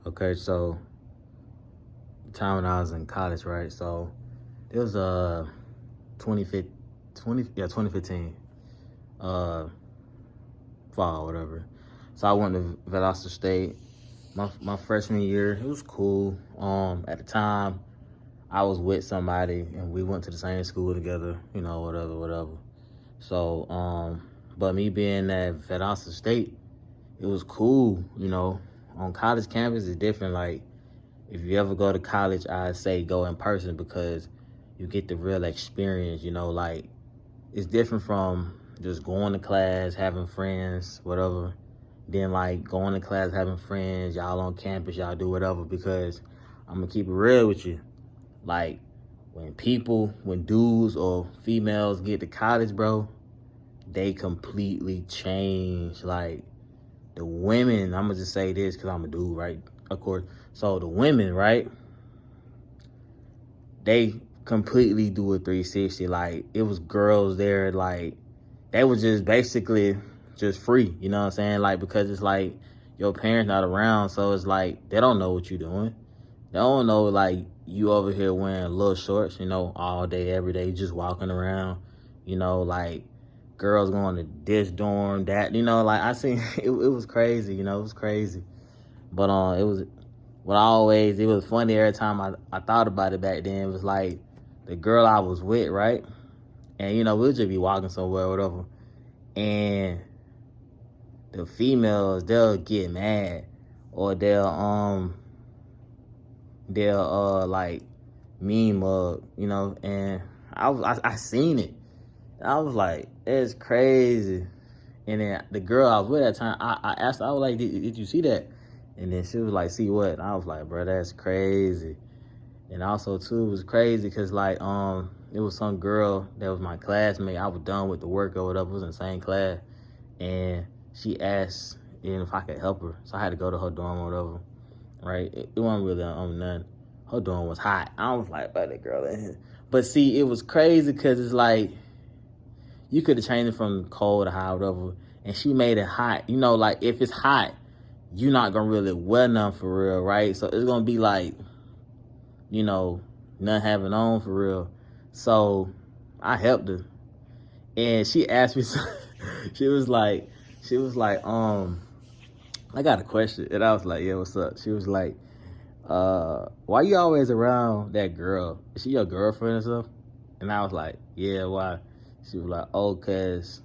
Okay, so the time when I was in college, right? So it was 2015, 2015 uh fall, whatever. So I went to Valdosta State. My freshman year, it was cool. At the time, I was with somebody and we went to the same school together. Whatever. So but me being at Valdosta State, it was cool. On college campus, it's different. Like, if you ever go to college, I say go in person because you get the real experience. Like, it's different from just going to class, having friends, whatever. Then like going to class, having friends, y'all on campus, y'all do whatever. Because I'm gonna keep it real with you. Like, when dudes or females get to college, bro, they completely change. Like, the women, I'm gonna just say this because I'm a dude, right? Of course. So the women, right? They completely do a 360. Like, it was girls there, like, they was just basically just free, you know what I'm saying? Like, because it's like your parents not around, so it's like they don't know what you're doing. They don't know, like, you over here wearing little shorts, all day, every day, just walking around, like girls going to this dorm, that, like I seen it was crazy, it was crazy. But it was funny every time I thought about it back then. It was like the girl I was with, right? And we'll just be walking somewhere or whatever. And the females, they'll get mad, or they'll like mean mug, and I seen it. I was like, it's crazy. And then the girl I was with at the time, I asked her, I was like, did you see that? And then she was like, see what? And I was like, bro, that's crazy. And also too, it was crazy because like it was some girl that was my classmate. I was done with the work or whatever, it was in the same class. And she asked if I could help her. So I had to go to her dorm or whatever. Right? It wasn't really nothing. Her dorm was hot. I was like, bro, that girl in here. But see, it was crazy because it's like you could have changed it from cold to hot, whatever, and she made it hot. Like, if it's hot, you're not gonna really wear nothing for real, right? So it's gonna be like, nothing having on for real. So I helped her, and she asked me. she was like, I got a question, and I was like, yeah, what's up? She was like, why you always around that girl? Is she your girlfriend or something? And I was like, yeah, why? She was like, oh, cause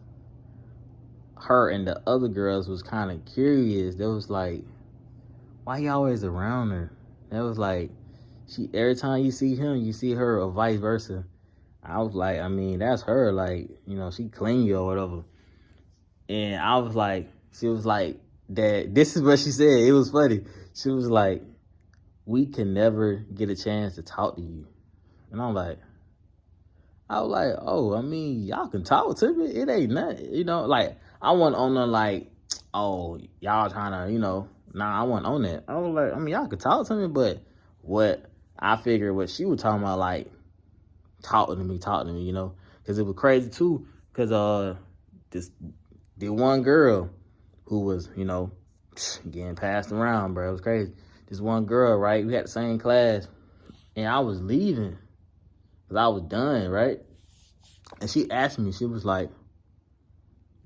her and the other girls was kind of curious. They was like, why you always around her? That was like, every time you see him, you see her, or vice versa. I was like, I mean, that's her. Like, she clingy or whatever. And I was like, she was like, that. This is what she said. It was funny. She was like, we can never get a chance to talk to you. And I was like, oh, I mean, y'all can talk to me. It ain't nothing, like, I wasn't on the, like, oh, y'all trying to, nah, I wasn't on that. I was like, I mean, y'all could talk to me, but what I figured what she was talking about, like, talking to me, because it was crazy, too, because the one girl who was, getting passed around, bro, it was crazy. This one girl, right, we had the same class, and I was leaving. Because I was done, right? And she asked me, she was like,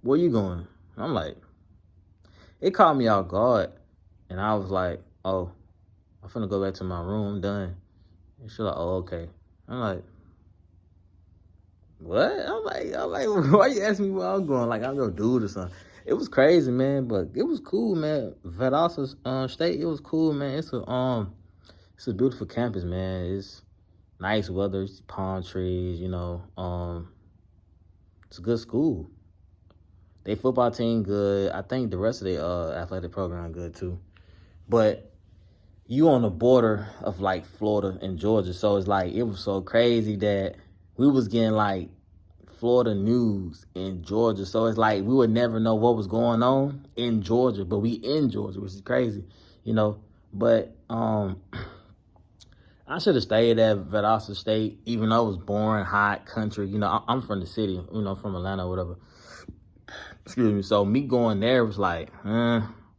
where you going? And I'm like, it caught me off guard. And I was like, oh, I'm finna go back to my room, I'm done. And she was like, oh, okay. I'm like, what? I'm like, why you asking me where I'm going? Like, I'm gonna do it or something. It was crazy, man, but it was cool, man. Valdosta State, it was cool, man. It's a beautiful campus, man. It's nice weather, it's palm trees, it's a good school. They football team good. I think the rest of the athletic program good too. But you on the border of like Florida and Georgia, so it's like it was so crazy that we was getting like Florida news in Georgia. So it's like we would never know what was going on in Georgia, but we in Georgia, which is crazy, But I should have stayed at Valdosta State, even though it was boring, hot country. I'm from the city, from Atlanta or whatever. Excuse me. So me going there was like,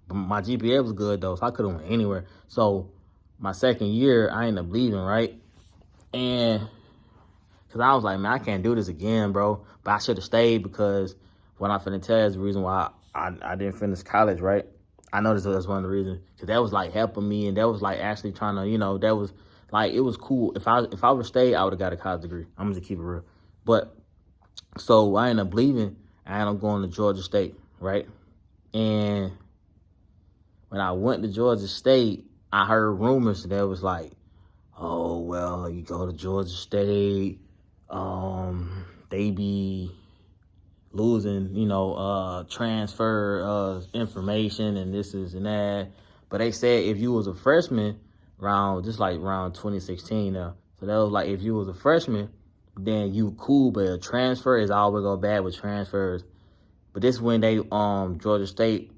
But my GPA was good though, so I could have went anywhere. So my second year, I ended up leaving, right? And because I was like, man, I can't do this again, bro. But I should have stayed because what I'm finna tell you is the reason why I didn't finish college, right? I noticed that's one of the reasons. Because that was like helping me, and that was like actually trying to, that was like, it was cool. If I would have stayed, I would have got a college degree. I'm gonna just keep it real. But so I ended up leaving, and I ended up going to Georgia State, right? And when I went to Georgia State, I heard rumors that was like, oh, well, you go to Georgia State, they be losing, transfer information and this is and that. But they said if you was a freshman around 2016 now. So that was like if you was a freshman, then you cool, but a transfer is always go bad with transfers. But this is when they Georgia State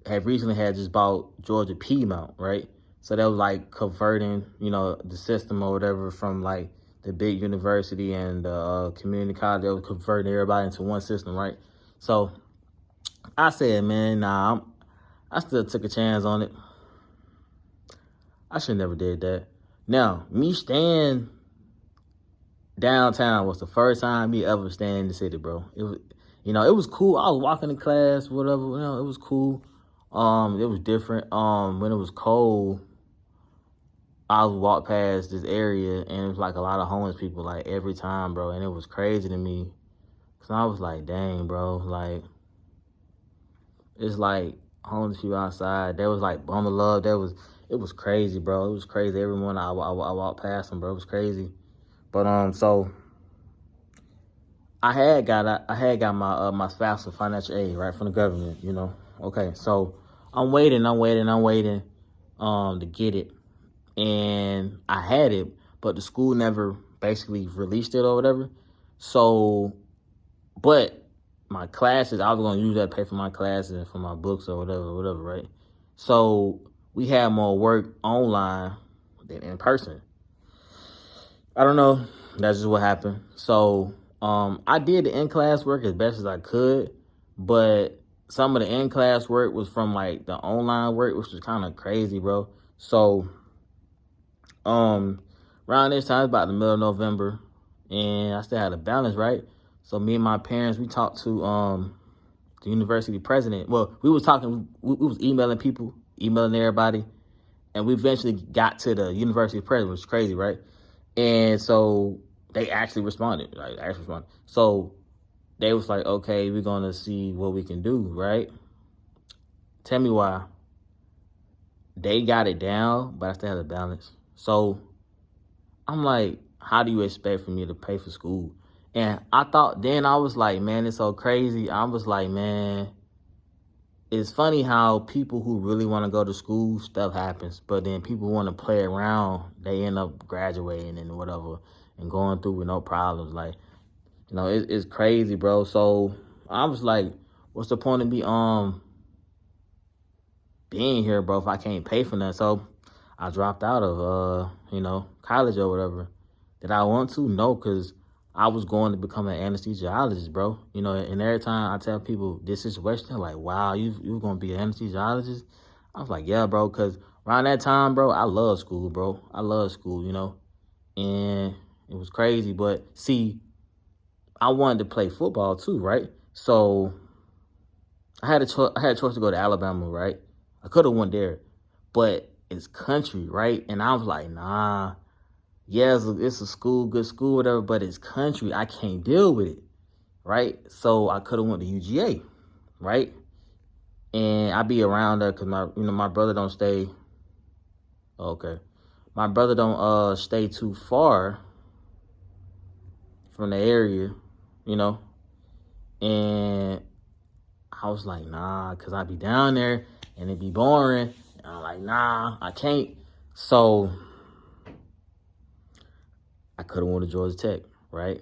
had recently had just bought Georgia Piedmont, right? So that was like converting, the system or whatever from like the big university and the community college. They was converting everybody into one system, right? So I said, man, nah, I still took a chance on it. I should never did that. Now, me staying downtown was the first time me ever staying in the city, bro. It was, it was cool. I was walking to class, whatever. It was cool. It was different. When it was cold, I would walk past this area, and it was like a lot of homeless people, like every time, bro. And it was crazy to me, cause I was like, dang, bro, like it's like homeless people outside. There was like Bummer Love. It was crazy, bro. It was crazy. Every morning I walked past them, bro. It was crazy. But so I had got my my FAFSA financial aid right from the government, Okay, so I'm waiting to get it. And I had it, but the school never basically released it or whatever. So, but my classes, I was going to use that to pay for my classes and for my books or whatever, right? So we had more work online than in person. I don't know. That's just what happened. So I did the in-class work as best as I could, but some of the in-class work was from like the online work, which was kind of crazy, bro. So around this time, it's about the middle of November, and I still had a balance, right? So me and my parents, we talked to the university president. Well, we was talking, we was emailing people, emailing everybody, and we eventually got to the university president, which is crazy, right? And so they actually responded, So they was like, okay, we're gonna see what we can do, right? Tell me why. They got it down, but I still had a balance. So I'm like, how do you expect for me to pay for school? And I was like, man, it's so crazy. I was like, man, it's funny how people who really want to go to school, stuff happens. But then people want to play around, they end up graduating and whatever and going through with no problems. Like, it's crazy, bro. So I was like, what's the point of me being here, bro, if I can't pay for that? So I dropped out of, college or whatever. Did I want to? No, because I was going to become an anesthesiologist, bro. And every time I tell people this situation, they're like, wow, you're going to be an anesthesiologist? I was like, yeah, bro, because around that time, bro, I love school, bro. I love school, and it was crazy. But see, I wanted to play football too, right? So I had a choice to go to Alabama, right? I could have went there, but it's country, right? And I was like, nah, yeah, it's a school, good school, whatever, but it's country. I can't deal with it, right? So I could have went to UGA, right? And I be around there because my brother don't stay. Okay, my brother don't stay too far from the area, and I was like, nah, because I be down there and it be boring. And I'm like, nah, I can't. So I could have went to Georgia Tech, right?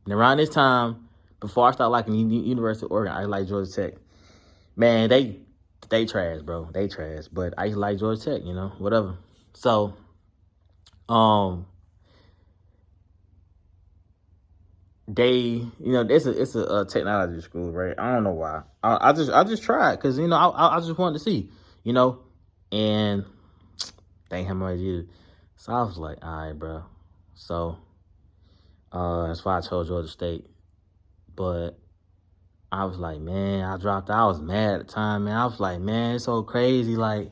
And around this time, before I started liking University of Oregon, I like Georgia Tech. Man, they trash, bro. They trash. But I used to like Georgia Tech, whatever. So, it's a technology school, right? I don't know why. I just tried because I just wanted to see, you know, and thank him much you. So I was like, all right, bro. So that's why I chose Georgia State, but I was like, man, I dropped out. I was mad at the time, man. I was like, man, it's so crazy. Like,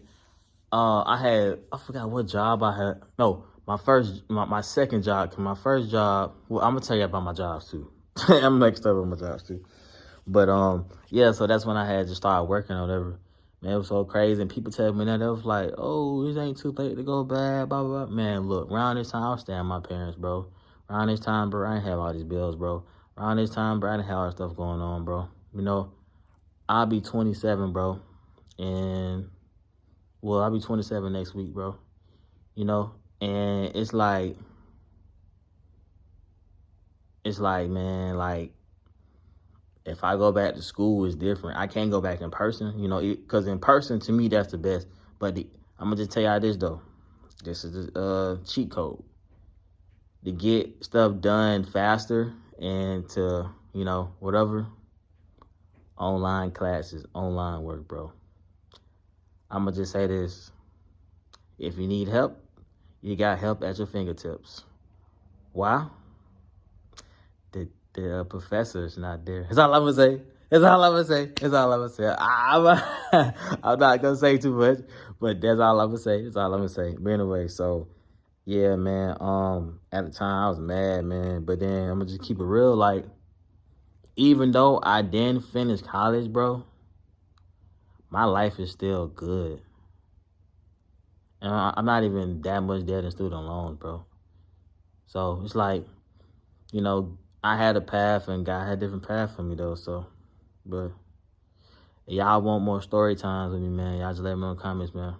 I forgot what job I had. No, my second job. 'Cause my first job. Well, I'm gonna tell you about my jobs too. I'm mixed up with my jobs too. But yeah. So that's when I had to start working or whatever. Man, it was so crazy, and people tell me that they was like, "Oh, it ain't too late to go bad." Blah blah blah. Man, look, around this time I was staying with my parents, bro. Around this time, bro, I didn't have all these bills, bro. Around this time, bro, I didn't have all this stuff going on, bro. I'll be 27, bro, and well, I'll be 27 next week, bro. You know, and it's like, man, like if I go back to school, it's different. I can't go back in person, because in person to me that's the best. But I'm gonna just tell y'all this though. This is the cheat code to get stuff done faster and to whatever. Online classes, online work, bro. I'm gonna just say this: if you need help, you got help at your fingertips. Why? The professor's not there. That's all I'm gonna say. That's all I'm gonna say. That's all I'm gonna say. I'm not gonna say too much, but that's all I'm gonna say. That's all I'm gonna say. But anyway, so yeah, man. At the time I was mad, man. But then I'm gonna just keep it real. Like, even though I didn't finish college, bro, my life is still good. And I'm not even that much debt in student loans, bro. So it's like, I had a path and God had a different path for me though. So, but y'all want more story times with me, man. Y'all just let me know in the comments, man.